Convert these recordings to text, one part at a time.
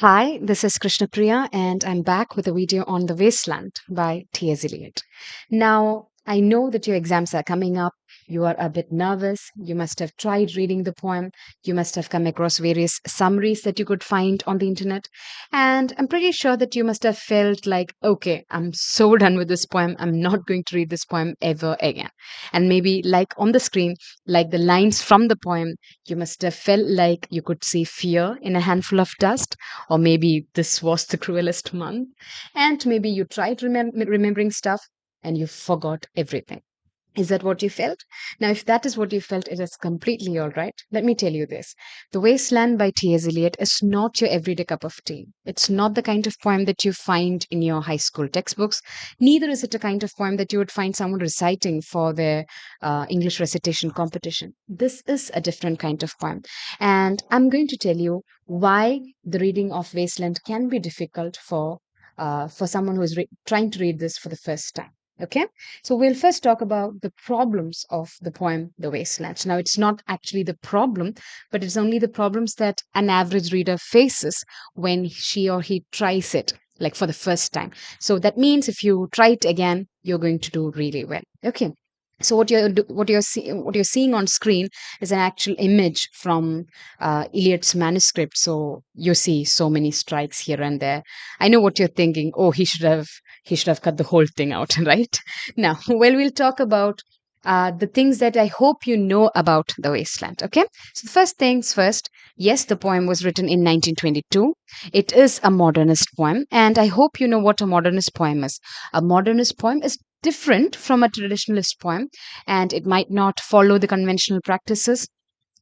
Hi, this is Krishna Priya, and I'm back with a video on The Wasteland by T.S. Eliot. Now, I know that your exams are coming up. You are a bit nervous. You must have tried reading the poem. You must have come across various summaries that you could find on the internet. And I'm pretty sure that you must have felt like, okay, I'm so done with this poem. I'm not going to read this poem ever again. And maybe, like on the screen, like the lines from the poem, you must have felt like you could see fear in a handful of dust, or maybe this was the cruelest month, and maybe you tried remembering stuff and you forgot everything. Is that what you felt? Now, if that is what you felt, it is completely all right. Let me tell you this. The Wasteland by T.S. Eliot is not your everyday cup of tea. It's not the kind of poem that you find in your high school textbooks. Neither is it a kind of poem that you would find someone reciting for their English recitation competition. This is a different kind of poem. And I'm going to tell you why the reading of Wasteland can be difficult for someone who is trying to read this for the first time. Okay, so we'll first talk about the problems of the poem The Wasteland. Now, it's not actually the problem, but it's only the problems that an average reader faces when she or he tries it, like for the first time. So that means if you try it again, you're going to do really well. Okay. So what you're seeing on screen is an actual image from Eliot's manuscript. So you see so many strikes here and there. I know what you're thinking. Oh, he should have cut the whole thing out, right? Now, well, we'll talk about the things that I hope you know about The Wasteland. Okay. So, the first things first, yes, the poem was written in 1922. It is a modernist poem. And I hope you know what a modernist poem is. A modernist poem is different from a traditionalist poem, and it might not follow the conventional practices.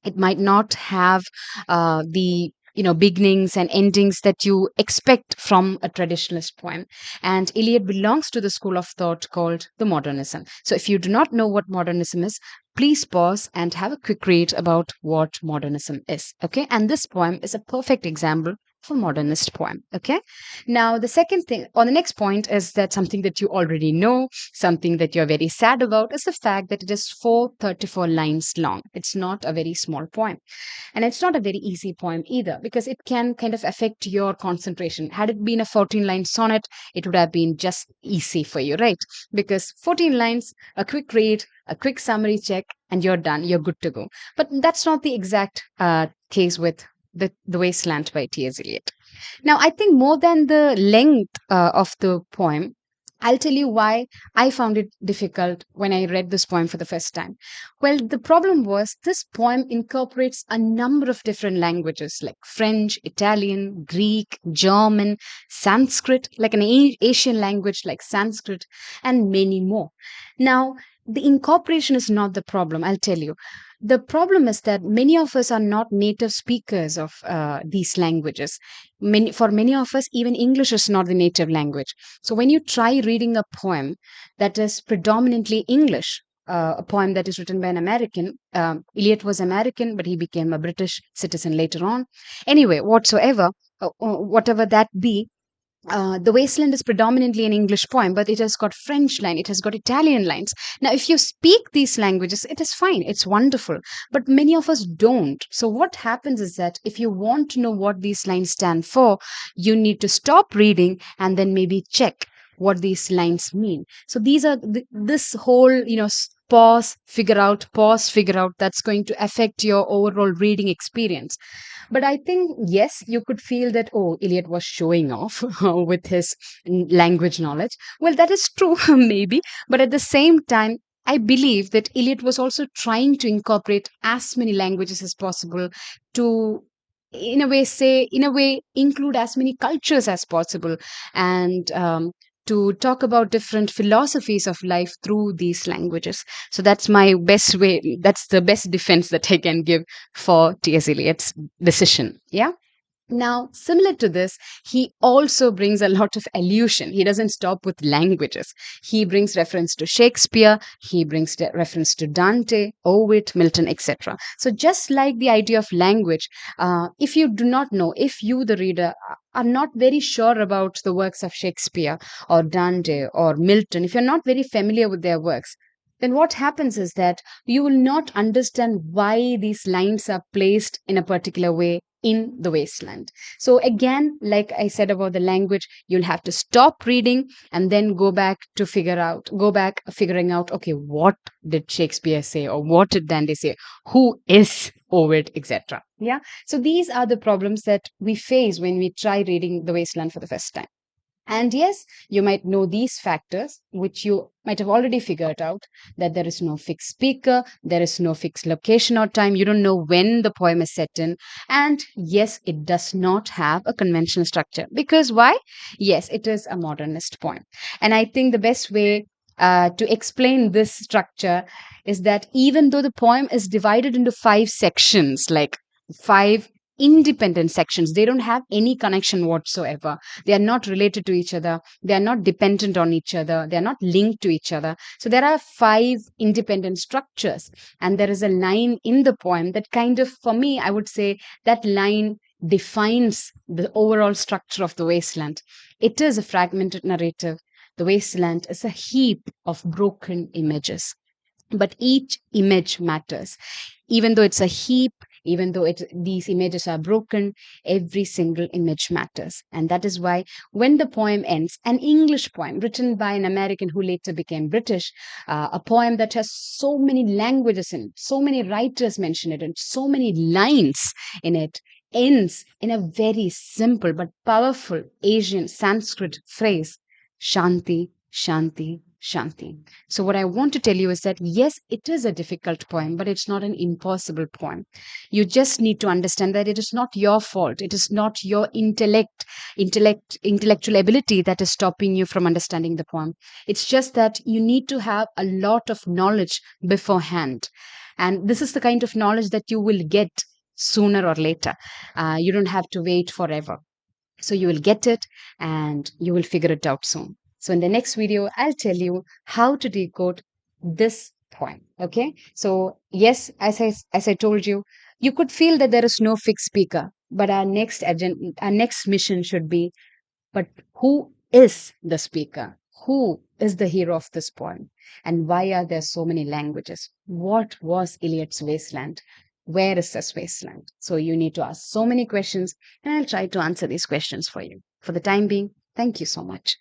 It might not have the beginnings and endings that you expect from a traditionalist poem. And Eliot belongs to the school of thought called the modernism. So if you do not know what modernism is, please pause and have a quick read about what modernism is. Okay, and this poem is a perfect example for modernist poem. Okay, now the second thing, or the next point, is that something that you already know, something that you're very sad about, is the fact that it is 434 lines long. It's not a very small poem. And it's not a very easy poem either, because it can kind of affect your concentration. Had it been a 14-line sonnet, it would have been just easy for you, right? Because 14 lines, a quick read, a quick summary check, and you're done. You're good to go. But that's not the exact case with the Wasteland by T.S. Eliot. Now, I think more than the length of the poem, I'll tell you why I found it difficult when I read this poem for the first time. Well, the problem was this poem incorporates a number of different languages like French, Italian, Greek, German, Sanskrit, like an Asian language like Sanskrit, and many more. Now, the incorporation is not the problem, I'll tell you. The problem is that many of us are not native speakers of these languages. For many of us, even English is not the native language. So when you try reading a poem that is predominantly English, a poem that is written by an American. Eliot was American, but he became a British citizen later on. Anyway, whatever that be, the Wasteland is predominantly an English poem, but it has got French line, it has got Italian lines. Now, if you speak these languages, it is fine, it's wonderful, but many of us don't. So, what happens is that if you want to know what these lines stand for, you need to stop reading and then maybe check what these lines mean. So, these are this whole, pause, figure out, that's going to affect your overall reading experience. But I think, yes, you could feel that, oh, Eliot was showing off with his language knowledge. Well, that is true, maybe. But at the same time, I believe that Eliot was also trying to incorporate as many languages as possible to, in a way, include as many cultures as possible, and to talk about different philosophies of life through these languages. So that's my best way. That's the best defense that I can give for T.S. Eliot's decision. Yeah. Now, similar to this, he also brings a lot of allusion. He doesn't stop with languages. He brings reference to Shakespeare, he brings reference to Dante, Ovid, Milton, etc. So, just like the idea of language, if you do not know, if you, the reader, are not very sure about the works of Shakespeare or Dante or Milton, if you're not very familiar with their works, then what happens is that you will not understand why these lines are placed in a particular way in the wasteland. So again, like I said about the language, you'll have to stop reading and then go back figuring out, okay, what did Shakespeare say, or what did Dante say, who is Ovid, etc. Yeah. So these are the problems that we face when we try reading the wasteland for the first time. And yes, you might know these factors, which you might have already figured out, that there is no fixed speaker, there is no fixed location or time. You don't know when the poem is set in. And yes, it does not have a conventional structure. Because why? Yes, it is a modernist poem. And I think the best way to explain this structure is that even though the poem is divided into five sections, like five independent sections, they don't have any connection whatsoever. They are not related to each other. They are not dependent on each other. They are not linked to each other. So there are five independent structures. And there is a line in the poem that kind of, for me, I would say that line defines the overall structure of the wasteland. It is a fragmented narrative. The wasteland is a heap of broken images, but each image matters. Even though it's a heap, even though these images are broken, every single image matters. And that is why when the poem ends, an English poem written by an American who later became British, a poem that has so many languages in it, so many writers mention it, and so many lines in it, ends in a very simple but powerful Asian Sanskrit phrase: Shanti, Shanti, Shanti. So, what I want to tell you is that yes, it is a difficult poem, but it's not an impossible poem. You just need to understand that it is not your fault. It is not your intellectual ability that is stopping you from understanding the poem. It's just that you need to have a lot of knowledge beforehand. And this is the kind of knowledge that you will get sooner or later. You don't have to wait forever. So you will get it and you will figure it out soon. So in the next video, I'll tell you how to decode this poem. Okay. So yes, as I told you, you could feel that there is no fixed speaker, but our next mission should be, but who is the speaker? Who is the hero of this poem? And why are there so many languages? What was Eliot's wasteland? Where is this wasteland? So you need to ask so many questions, and I'll try to answer these questions for you. For the time being, thank you so much.